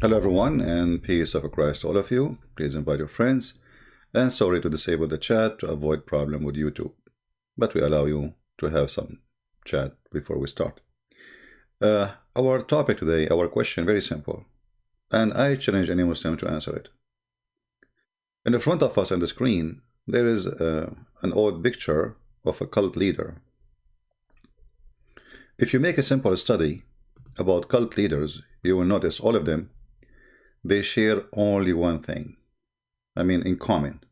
Hello everyone, and peace of Christ to all of you. Please invite your friends, and sorry to disable the chat to avoid problem with YouTube, but we allow you to have some chat before we start. Our topic today, our question, very simple, and I challenge any Muslim to answer it. In the front of us on the screen, there is an old picture of a cult leader. If you make a simple study about cult leaders, you will notice all of them, they share only one thing, in common: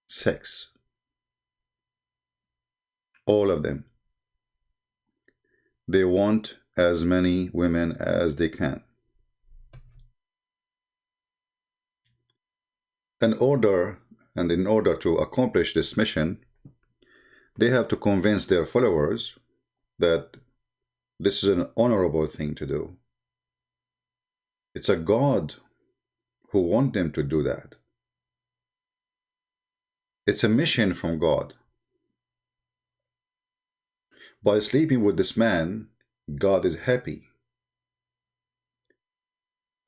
sex. All of them. They want as many women as they can. In order to accomplish this mission, they have to convince their followers that this is an honorable thing to do. It's a God who wants them to do that. It's a mission from God. By sleeping with this man, God is happy.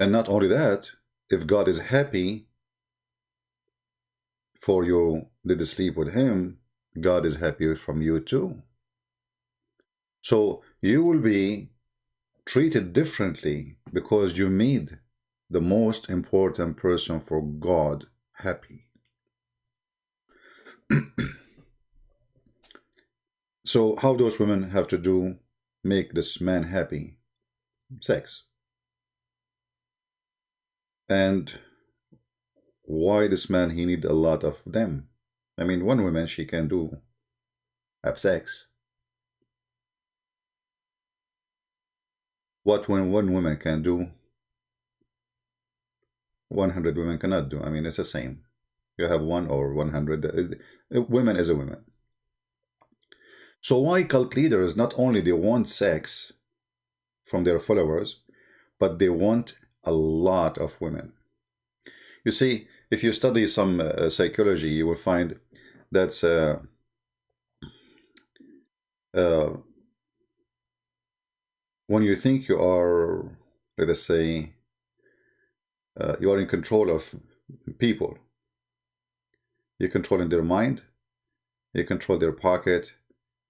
And not only that, if God is happy for you to sleep with him, God is happy from you too. So you will be treated differently because you made the most important person for God happy. So how those women have to make this man happy? Sex. And why this man, he need a lot of them? One woman, she can have sex. What when one woman can do, 100 women cannot do. It's the same. You have 1 or 100. Women is a woman. So why cult leaders, not only they want sex from their followers, but they want a lot of women? You see, if you study some psychology, you will find that's when you think you are, let us say, you are in control of people. You're controlling their mind, you control their pocket,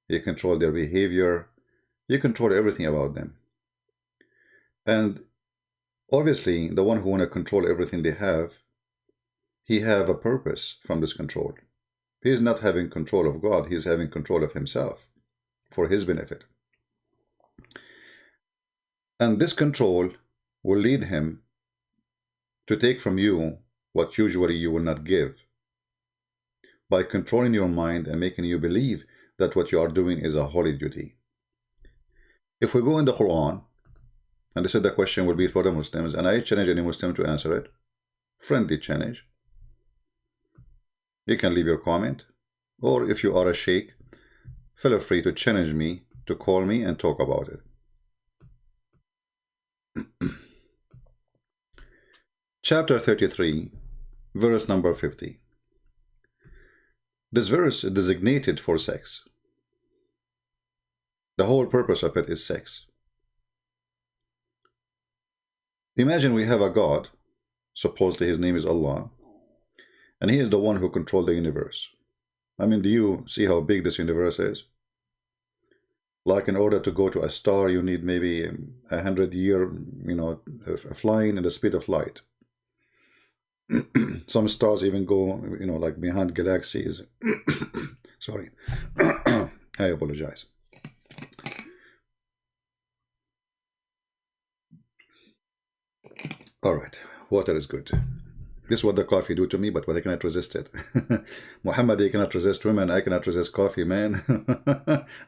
you control their behavior, you control everything about them. And obviously, the one who want to control everything they have, he have a purpose from this control. He is not having control of God, he is having control of himself for his benefit. And this control will lead him to take from you what usually you will not give, by controlling your mind and making you believe that what you are doing is a holy duty. If we go in the Quran, and this is the question will be for the Muslims, and I challenge any Muslim to answer it, friendly challenge. You can leave your comment, or if you are a sheikh, feel free to challenge me, to call me and talk about it. Chapter 33, verse number 50. This verse is designated for sex. The whole purpose of it is sex. Imagine we have a God, supposedly his name is Allah, and he is the one who controls the universe. Do you see how big this universe is? Like, in order to go to a star, you need maybe 100 years, flying at the speed of light. Some stars even go, like behind galaxies. Sorry. I apologize. All right, water is good. This is what the coffee do to me, but I cannot resist it. Muhammad, you cannot resist women. I cannot resist coffee, man.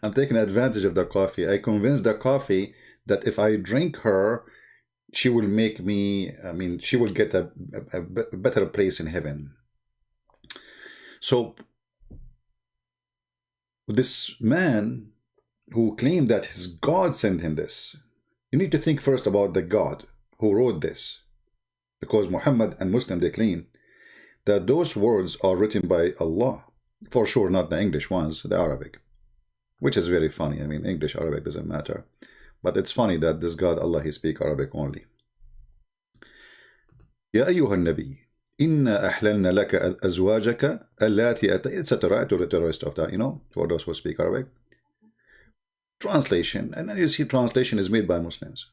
I'm taking advantage of the coffee. I convinced the coffee that if I drink her, she will make me, she will get a better place in heaven. So this man who claimed that his God sent him this, you need to think first about the God who wrote this. Because Muhammad and Muslim, they claim that those words are written by Allah. For sure, not the English ones, the Arabic. Which is very funny. English, Arabic doesn't matter. But it's funny that this God, Allah, he speak Arabic only. يا أيها النبي إنا أحللنا لك أزواجك اللاتي etc. to the rest of that, you know, for those who speak Arabic. Translation, and then you see translation is made by Muslims.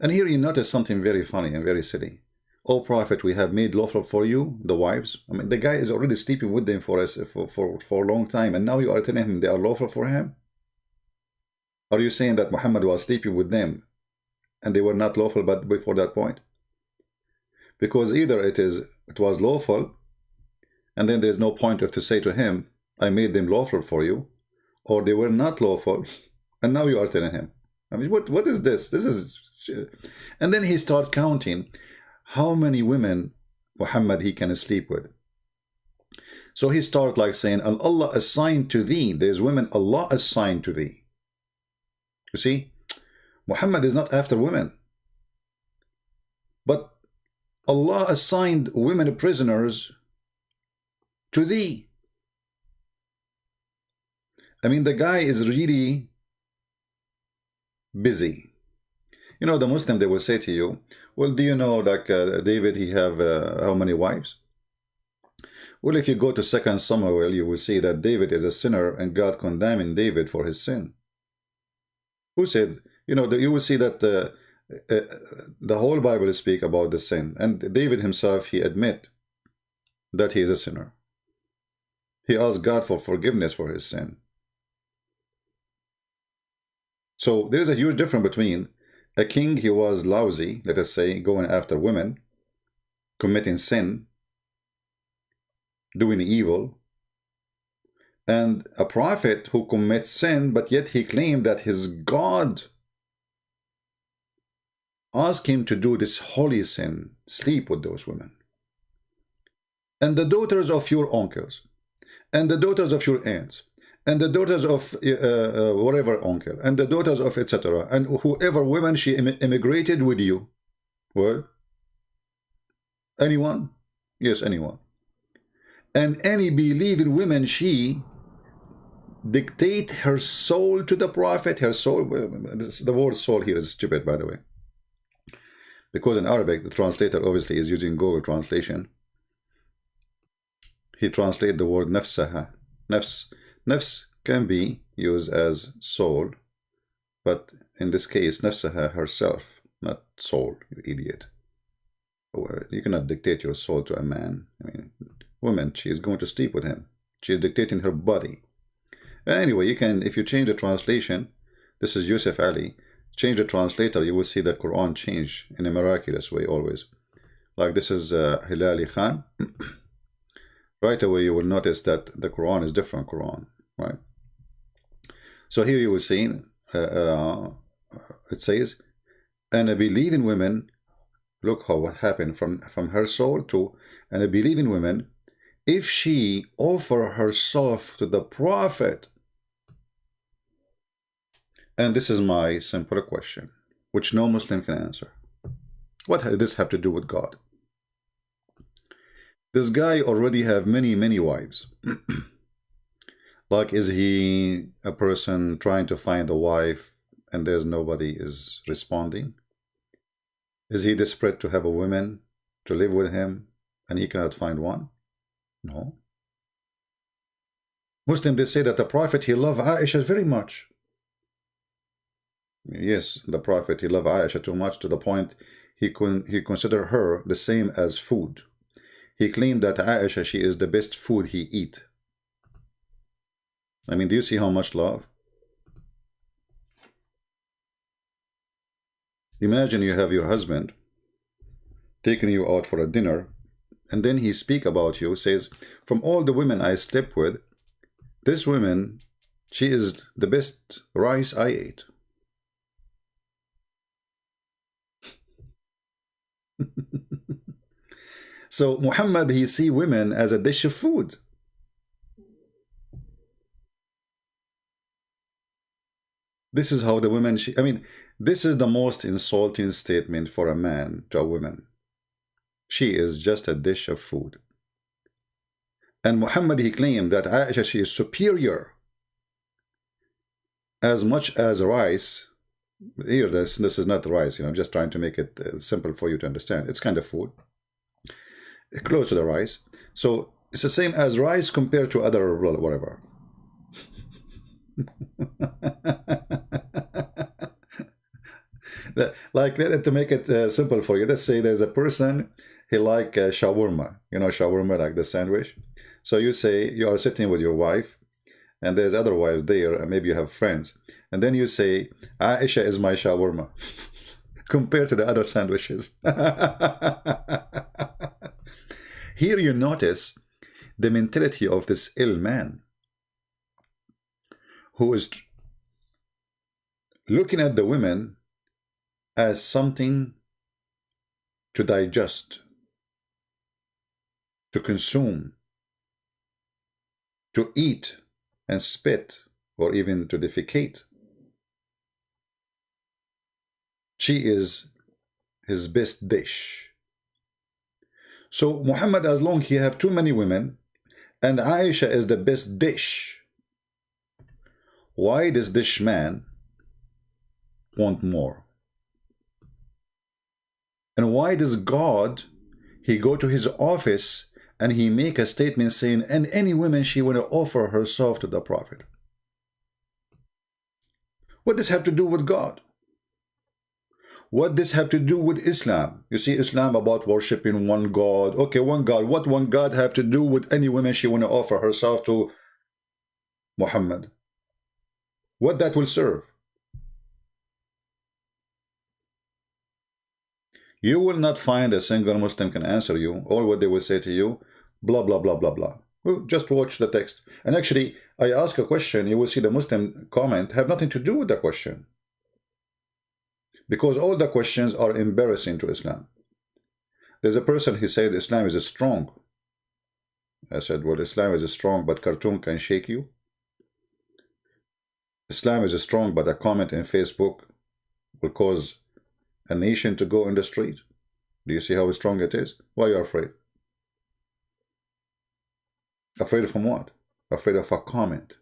And here you notice something very funny and very silly. O Prophet, we have made lawful for you the wives. I mean, the guy is already sleeping with them for a long time, and now you are telling him they are lawful for him? Are you saying that Muhammad was sleeping with them and they were not lawful but before that point? Because either it was lawful, and then there's no point of to say to him, I made them lawful for you, or they were not lawful, and now you are telling him. I mean, what is this? This is... And then he start counting how many women Muhammad he can sleep with. So he start like saying, Allah assigned to thee. There's women Allah assigned to thee. You see, Muhammad is not after women, but Allah assigned women prisoners to thee. I mean, the guy is really busy. You know, the Muslim, they will say to you, well, do you know, like David, he have how many wives? Well, if you go to 2 Samuel, you will see that David is a sinner and God condemning David for his sin. Who said, you know, you will see that the whole Bible speak about the sin, and David himself, he admit that he is a sinner. He asked God for forgiveness for his sin. So there is a huge difference between a king, he was lousy, let us say, going after women, committing sin, doing evil, and a prophet who commits sin, but yet he claimed that his God asked him to do this holy sin, sleep with those women. And the daughters of your uncles, and the daughters of your aunts, and the daughters of whatever uncle, and the daughters of etc., and whoever women she immigrated with you. What? Anyone? Yes, anyone. And any believing women, she dictate her soul to the prophet. Her soul, the word soul here is stupid, by the way, because in Arabic the translator obviously is using Google translation. He translates the word nafsaha. Nafs can be used as soul, but in this case nafsaha, herself, not soul, you idiot. You cannot dictate your soul to a man. I mean, woman, she is going to sleep with him. She is dictating her body. Anyway, you can, if you change the translation, this is Yusuf Ali, change the translator, you will see that Quran change in a miraculous way always. Like this is Hilali Khan. Right away you will notice that the Quran is different Quran, right? So here you will see, it says, and I believe in women, look how what happened from her soul to, and I believe in women, if she offer herself to the prophet. And this is my simple question, which no Muslim can answer. What does this have to do with God? This guy already have many wives. Like, is he a person trying to find a wife and there's nobody is responding? Is he desperate to have a woman to live with him and he cannot find one? No. Muslim, they say that the Prophet, he loved Aisha very much. Yes, the Prophet, he loved Aisha too much to the point he considered her the same as food. He claimed that Aisha, she is the best food he eat. I mean, do you see how much love? Imagine you have your husband taking you out for a dinner, and then he speak about you, says, from all the women I slept with, this woman, she is the best rice I ate. So Muhammad, he see women as a dish of food. This is how the women, I mean, this is the most insulting statement for a man to a woman. She is just a dish of food. And Muhammad, he claimed that Aisha, she is superior as much as rice Here, this is not rice. I'm just trying to make it simple for you to understand. It's kind of food, close to the rice. So it's the same as rice compared to other whatever. Like to make it simple for you, let's say there's a person, he like shawarma, shawarma, like the sandwich. So you say you are sitting with your wife, and there's other wives there, and maybe you have friends, and then you say, Aisha is my shawarma, compared to the other sandwiches. Here you notice the mentality of this ill man, who is looking at the women as something to digest, to consume, to eat and spit, or even to defecate. She is his best dish. So Muhammad, as long he have too many women, and Aisha is the best dish, why does this man want more? And why does God, he go to his office and he make a statement saying, and any woman she want to offer herself to the Prophet? What does have to do with God? What does have to do with Islam? You see, Islam about worshiping one God. Okay, one God. What one God have to do with any woman she want to offer herself to Muhammad? What that will serve? You will not find a single Muslim can answer you. All what they will say to you, blah, blah, blah, blah, blah. Well, just watch the text. And actually, I ask a question, you will see the Muslim comment have nothing to do with the question. Because all the questions are embarrassing to Islam. There's a person, he said Islam is strong. I said, well, Islam is strong, but cartoon can shake you. Islam is strong, but a comment in Facebook will cause a nation to go in the street. Do you see how strong it is? Why are you afraid? Afraid from what? Afraid of a comment.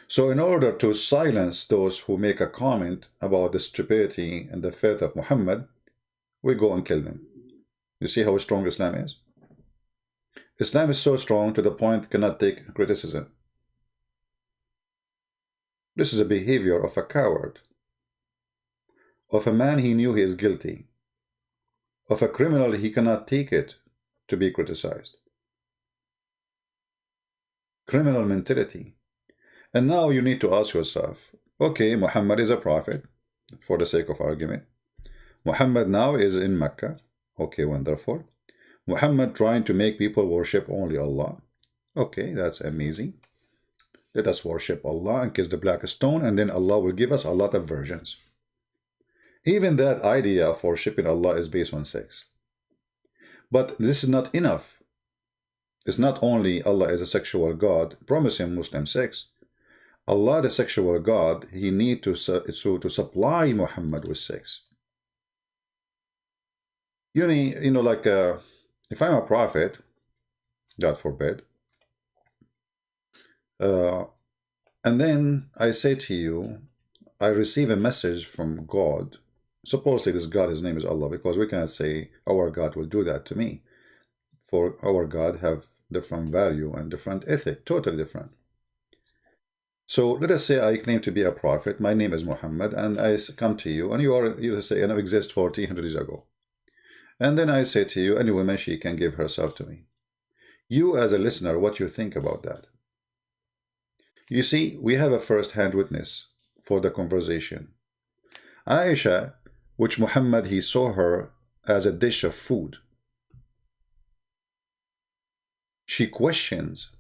So in order to silence those who make a comment about the stupidity and the faith of Muhammad, we go and kill them. You see how strong Islam is? Islam is so strong to the point it cannot take criticism. This is a behavior of a coward, of a man he knew he is guilty, of a criminal he cannot take it to be criticized. Criminal mentality. And now you need to ask yourself, okay, Muhammad is a prophet, for the sake of argument. Muhammad now is in Mecca. Okay, wonderful. Muhammad trying to make people worship only Allah. Okay, that's amazing. Let us worship Allah and kiss the black stone, and then Allah will give us a lot of virgins. Even that idea of worshiping Allah is based on sex. But this is not enough. It's not only Allah is a sexual God, promising Muslim sex. Allah, the sexual God, he need to supply Muhammad with sex. You know, like if I'm a prophet, God forbid, and then I say to you, I receive a message from God. Supposedly this God, his name is Allah, because we cannot say our God will do that to me. For our God have different value and different ethic, totally different. So let us say I claim to be a prophet, my name is Muhammad, and I come to you, and you say, and I exist 1400 years ago. And then I say to you, any woman, she can give herself to me. You as a listener, what you think about that? You see, we have a first-hand witness for the conversation. Aisha, which Muhammad, he saw her as a dish of food. She questions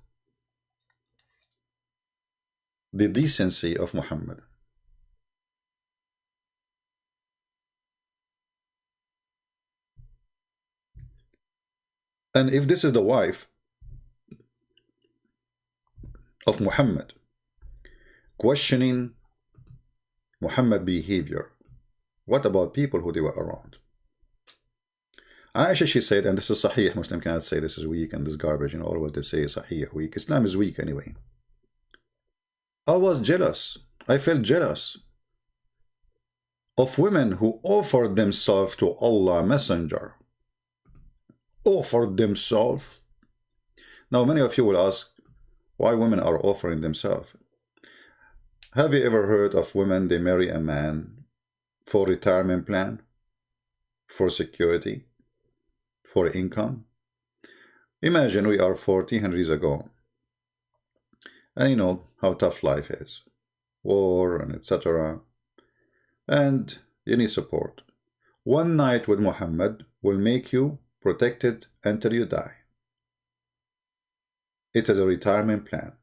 the decency of Muhammad. And if this is the wife of Muhammad, questioning Muhammad behavior, what about people who they were around? Aisha, she said, and this is Sahih, Muslim cannot say this is weak and this garbage, all what they say is Sahih, weak. Islam is weak anyway. I was jealous. I felt jealous of women who offered themselves to Allah Messenger. Offered themselves. Now many of you will ask why women are offering themselves. Have you ever heard of women, they marry a man for retirement plan, for security, for income? Imagine we are 100 years ago, and you know how tough life is, war and etc. And you need support. One night with Muhammad will make you protected until you die. It is a retirement plan.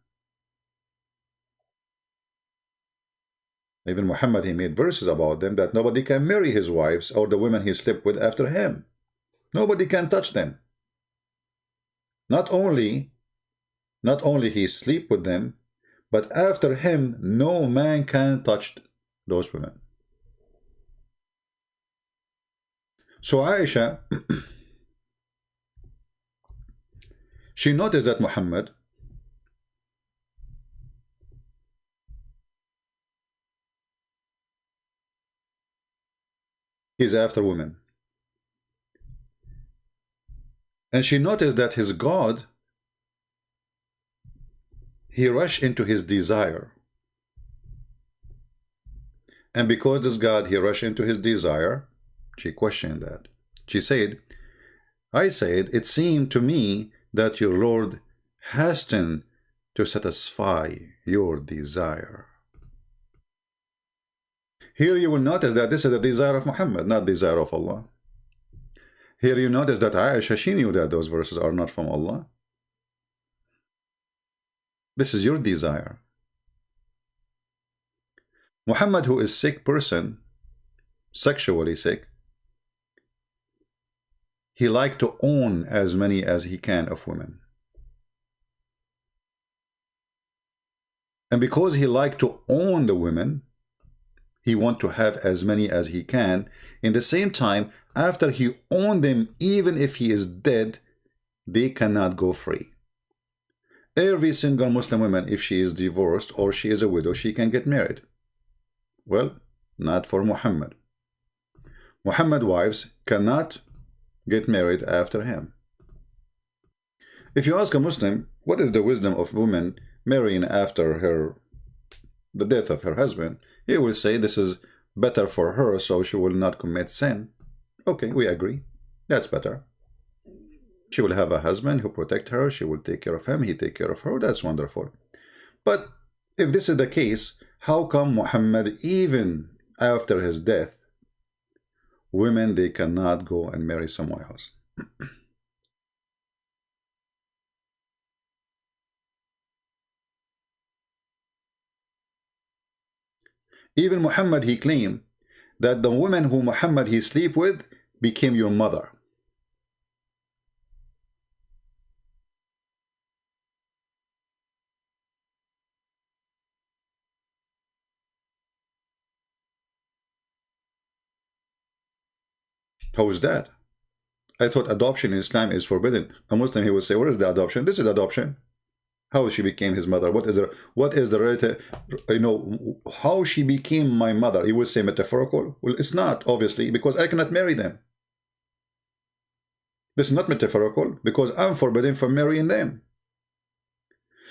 Even Muhammad, he made verses about them that nobody can marry his wives or the women he slept with after him. Nobody can touch them. Not only he sleep with them, but after him, no man can touch those women. So Aisha, she noticed that Muhammad is after women. And she noticed that his God, he rushed into his desire. And because this God, he rushed into his desire, she questioned that. She said, I said, it seemed to me that your Lord hastened to satisfy your desire. Here you will notice that this is the desire of Muhammad, not the desire of Allah. Here you notice that Aisha, she knew that those verses are not from Allah. This is your desire. Muhammad, who is sick person, sexually sick, he liked to own as many as he can of women. And because he liked to own the women, he want to have as many as he can. In the same time, after he owned them, even if he is dead, they cannot go free. Every single Muslim woman, if she is divorced or she is a widow, she can get married. Well, not for Muhammad. Muhammad wives cannot get married after him. If you ask a Muslim, what is the wisdom of women marrying after the death of her husband, he will say this is better for her so she will not commit sin. Okay, we agree. That's better. She will have a husband who protect her, she will take care of him, he take care of her. That's wonderful. But if this is the case, how come Muhammad, even after his death, women, they cannot go and marry someone else? Even Muhammad, he claimed that the woman who Muhammad he sleep with became your mother. How is that? I thought adoption in Islam is forbidden. A Muslim, he would say, what is the adoption? This is adoption. How she became his mother? What is the relative, you know, how she became my mother? He would say metaphorical. Well, it's not, obviously, because I cannot marry them. This is not metaphorical because I'm forbidden from marrying them.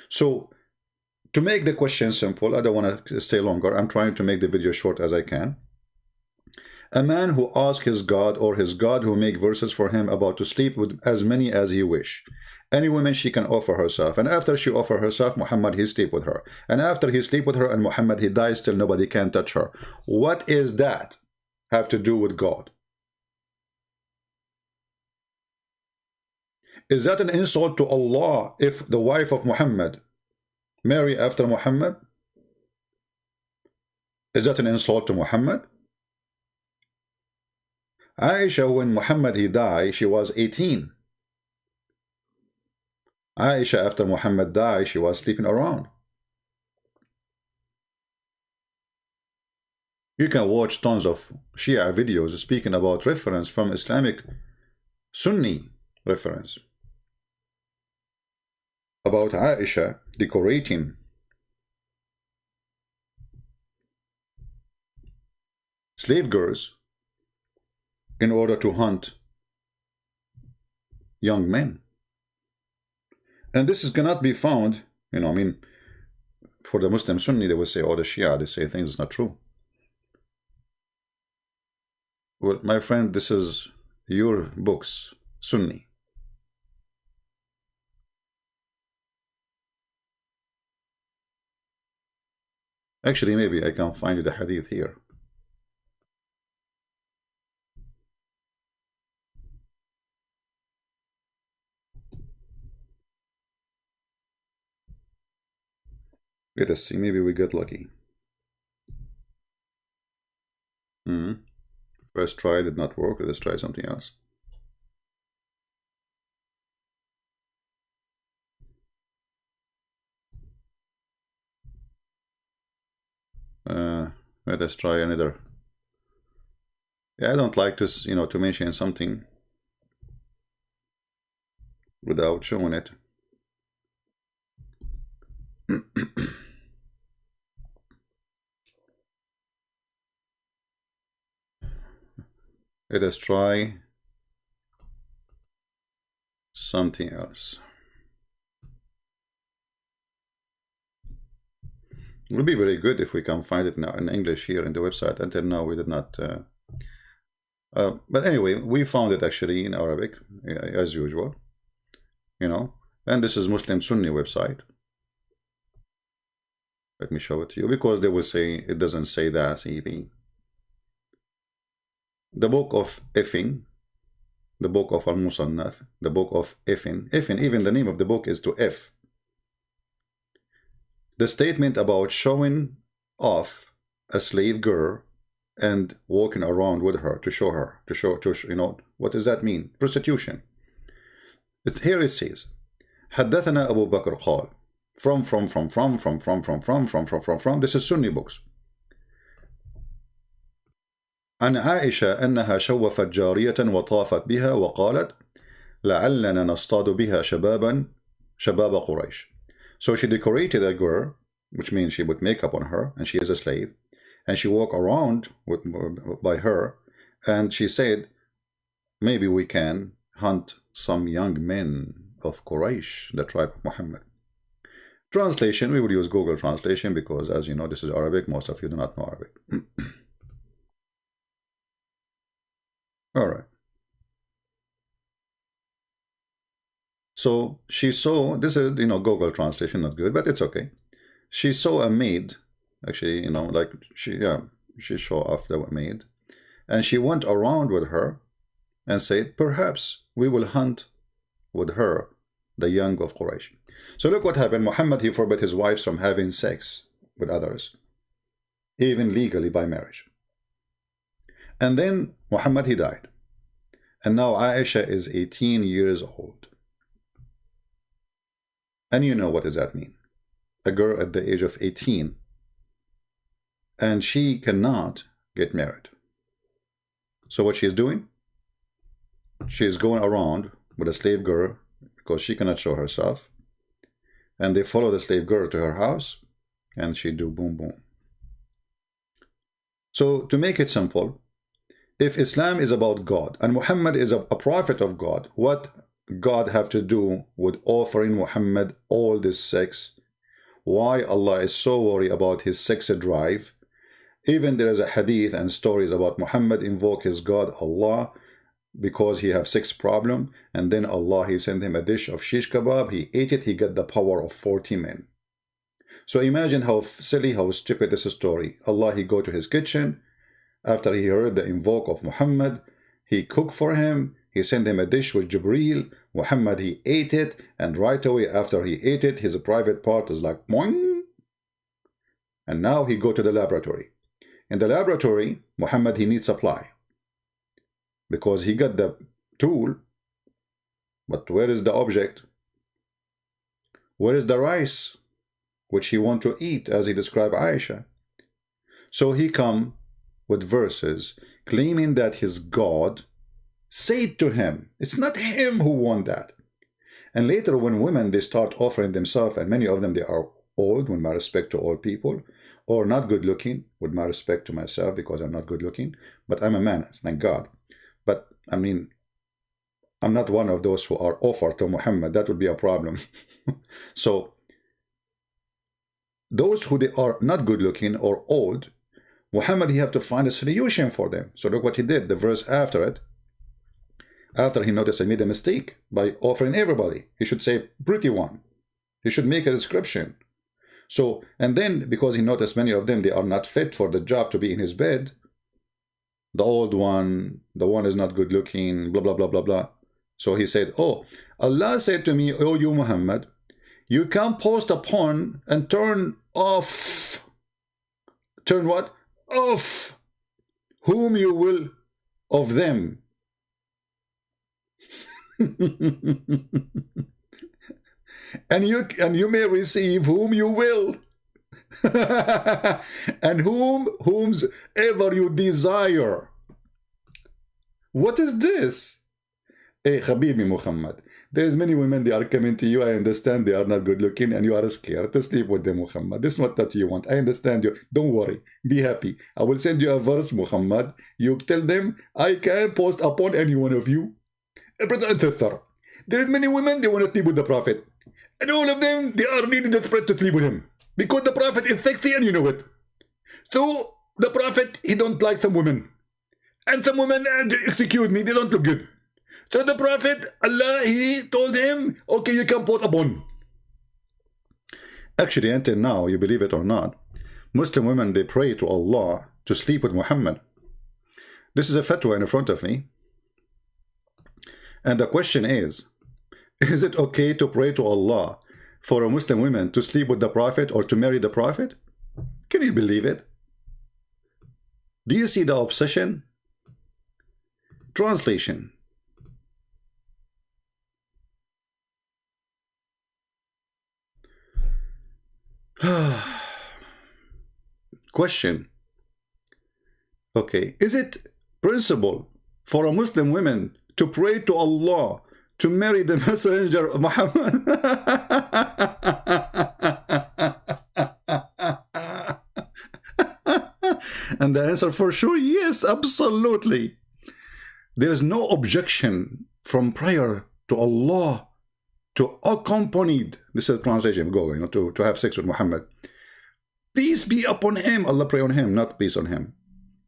So, to make the question simple, I don't want to stay longer. I'm trying to make the video short as I can. A man who asks his God or his God who make verses for him about to sleep with as many as he wish. Any woman she can offer herself. And after she offer herself, Muhammad he sleep with her. And after he sleep with her and Muhammad he dies, still nobody can touch her. What is that have to do with God? Is that an insult to Allah if the wife of Muhammad marry after Muhammad? Is that an insult to Muhammad? Aisha, when Muhammad he died, she was 18. Aisha, after Muhammad died, she was sleeping around. You can watch tons of Shia videos speaking about reference from Islamic Sunni reference about Aisha decorating slave girls in order to hunt young men. And this cannot be found, I mean, for the Muslim Sunni, they will say, oh, the Shia, they say things that's not true. Well, my friend, this is your books, Sunni. Actually, maybe I can find you the hadith here. Let us see, maybe we get lucky. First try did not work. Let us try something else. Let us try another. Yeah, I don't like this, to mention something without showing it. Let us try something else. It would be very good if we can find it now in English here in the website. Until now, we did not. But anyway, we found it actually in Arabic, as usual. And this is Muslim Sunni website. Let me show it to you, because they will say it doesn't say that even. The book of Effin, the book of Al-Musannaf, the book of Effin, even the name of the book is to F. The statement about showing off a slave girl and walking around with her to show her, what does that mean? Prostitution. Here it says, حدثنا أبو بكر قال, from, this is Sunni books. عن عائشة أنها شوفت جارية وطافت بها وقالت لعلنا نصطاد بها شباب قريش. So she decorated a girl, which means she put makeup on her, and she is a slave, and she walked around by her, and she said, maybe we can hunt some young men of Quraysh, the tribe of Muhammad. Translation, we would use Google Translation, because as you know, this is Arabic. Most of you do not know Arabic. All right. So she saw, this is, Google Translation, not good, but it's okay. She saw a maid, actually, like she saw off the maid, and she went around with her and said, perhaps we will hunt with her the young of Quraysh. So look what happened. Muhammad, he forbade his wives from having sex with others, even legally by marriage. And then Muhammad, he died. And now Aisha is 18 years old. And you know what does that mean? A girl at the age of 18, and she cannot get married. So what she is doing? She is going around with a slave girl because she cannot show herself. And they follow the slave girl to her house, and she do boom boom. So to make it simple, if Islam is about God and Muhammad is a prophet of God, what God have to do with offering Muhammad all this sex? Why Allah is so worried about his sex drive? Even there is a hadith and stories about Muhammad invoke his God Allah because he have sex problem, and then Allah, he sent him a dish of shish kebab, he ate it, he got the power of 40 men. So imagine how silly, how stupid this story. Allah, he go to his kitchen, after he heard the invoke of Muhammad, he cooked for him, he sent him a dish with Jibreel, Muhammad, he ate it, and right away after he ate it, his private part was like, boing. And now he go to the laboratory. In the laboratory, Muhammad, he needs supply, because he got the tool, but where is the object? Where is the rice, which he want to eat, as he described Aisha? So he come with verses claiming that his God said to him, it's not him who want that. And later when women, they start offering themselves, and many of them, they are old, with my respect to all people, or not good looking, with my respect to myself because I'm not good looking, but I'm a man, thank God. But I mean, I'm not one of those who are offered to Muhammad. That would be a problem. So those who they are not good looking or old, Muhammad, he have to find a solution for them. So look what he did, the verse after it. After he noticed I made a mistake by offering everybody, he should say pretty one. He should make a description. So, and then because he noticed many of them, they are not fit for the job to be in his bed. The old one, the one is not good looking, blah, blah, blah, blah, blah. So he said, oh, Allah said to me, oh, you Muhammad, you can post upon and turn off. Turn what? Off. Whom you will of them. and you may receive whom you will. And whomsoever you desire. What is this? Hey, Habibi Muhammad, there's many women, they are coming to you. I understand they are not good looking and you are scared to sleep with them, Muhammad. This is not that you want. I understand you. Don't worry. Be happy. I will send you a verse, Muhammad. You tell them, I can post upon any one of you. There are many women, they want to sleep with the Prophet. And all of them, they are really desperate to sleep with him. Because the Prophet is sexy and you know it. So, the Prophet, he don't like some women. And some women, excuse me, they don't look good. So the Prophet, Allah, he told him, okay, you can post upon. Actually, until now, you believe it or not, Muslim women, they pray to Allah to sleep with Muhammad. This is a fatwa in front of me. And the question is it okay to pray to Allah for a Muslim woman to sleep with the Prophet or to marry the Prophet? Can you believe it? Do you see the obsession? Translation. Question. Okay, is it principle for a Muslim woman to pray to Allah to marry the messenger of Muhammad? And the answer for sure, yes, absolutely. There is no objection from prayer to Allah to accompanied, this is translation, going to have sex with Muhammad. Peace be upon him, Allah pray on him, not peace on him.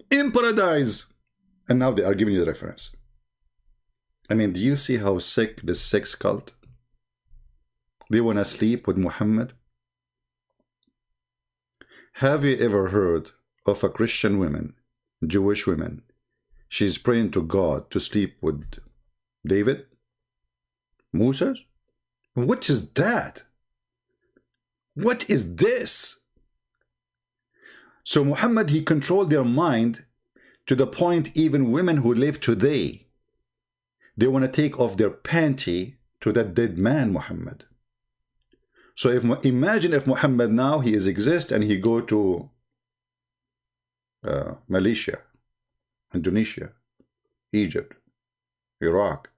In paradise. And now they are giving you the reference. I mean, do you see how sick this sex cult? They want to sleep with Muhammad? Have you ever heard of a Christian woman, Jewish woman, she's praying to God to sleep with David? Moses? What is that? What is this? So Muhammad, he controlled their mind to the point even women who live today, they want to take off their panty to that dead man, Muhammad. So imagine if Muhammad now, he exists and he go to Malaysia, Indonesia, Egypt, Iraq.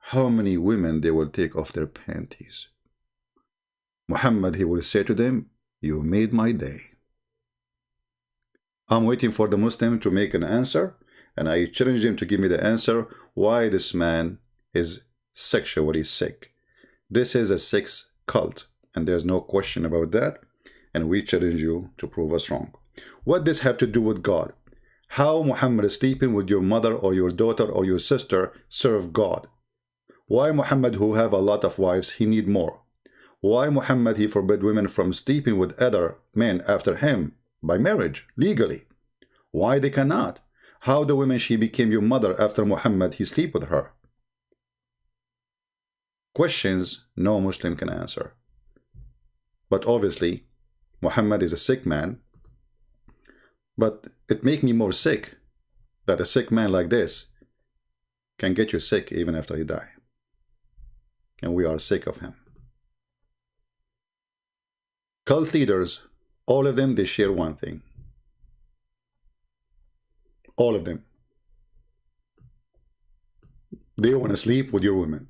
How many women they will take off their panties? Muhammad, he will say to them, you made my day. I'm waiting for the Muslim to make an answer, and I challenge him to give me the answer why this man is sexually sick. This is a sex cult, and there's no question about that, and we challenge you to prove us wrong. What does this have to do with God? How Muhammad is sleeping with your mother or your daughter or your sister serve God? Why Muhammad, who have a lot of wives, he need more? Why Muhammad, he forbid women from sleeping with other men after him by marriage, legally? Why they cannot? How the woman, she became your mother after Muhammad, he sleep with her? Questions no Muslim can answer. But obviously, Muhammad is a sick man. But it makes me more sick that a sick man like this can get you sick even after he die. And we are sick of him. Cult leaders, all of them, they share one thing. All of them. They want to sleep with your women.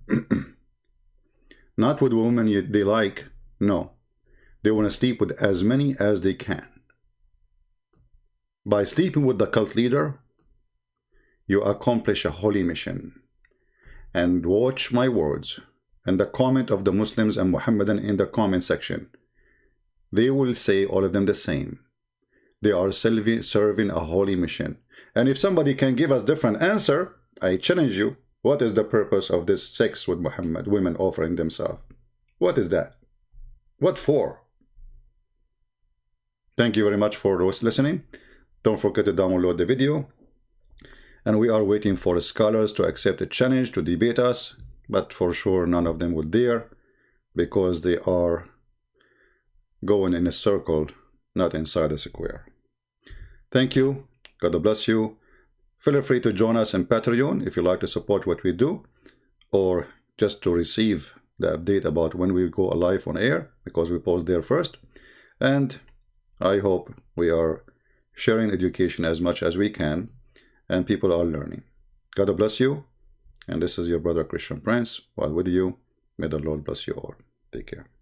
Not with women they like, no. They want to sleep with as many as they can. By sleeping with the cult leader, you accomplish a holy mission. And watch my words and the comment of the Muslims and Muhammadan in the comment section. They will say, all of them, the same. They are serving a holy mission. And if somebody can give us different answer, I challenge you, what is the purpose of this sex with Muhammad, women offering themselves? What is that? What for? Thank you very much for listening. Don't forget to download the video. And we are waiting for scholars to accept the challenge to debate us, but for sure none of them will dare, because they are going in a circle, not inside a square. Thank you. God bless you. Feel free to join us in Patreon if you like to support what we do, or just to receive the update about when we go live on air, because we post there first. And I hope we are sharing education as much as we can, and people are learning. God bless you. And this is your brother Christian Prince. While with you, may the Lord bless you all. Take care.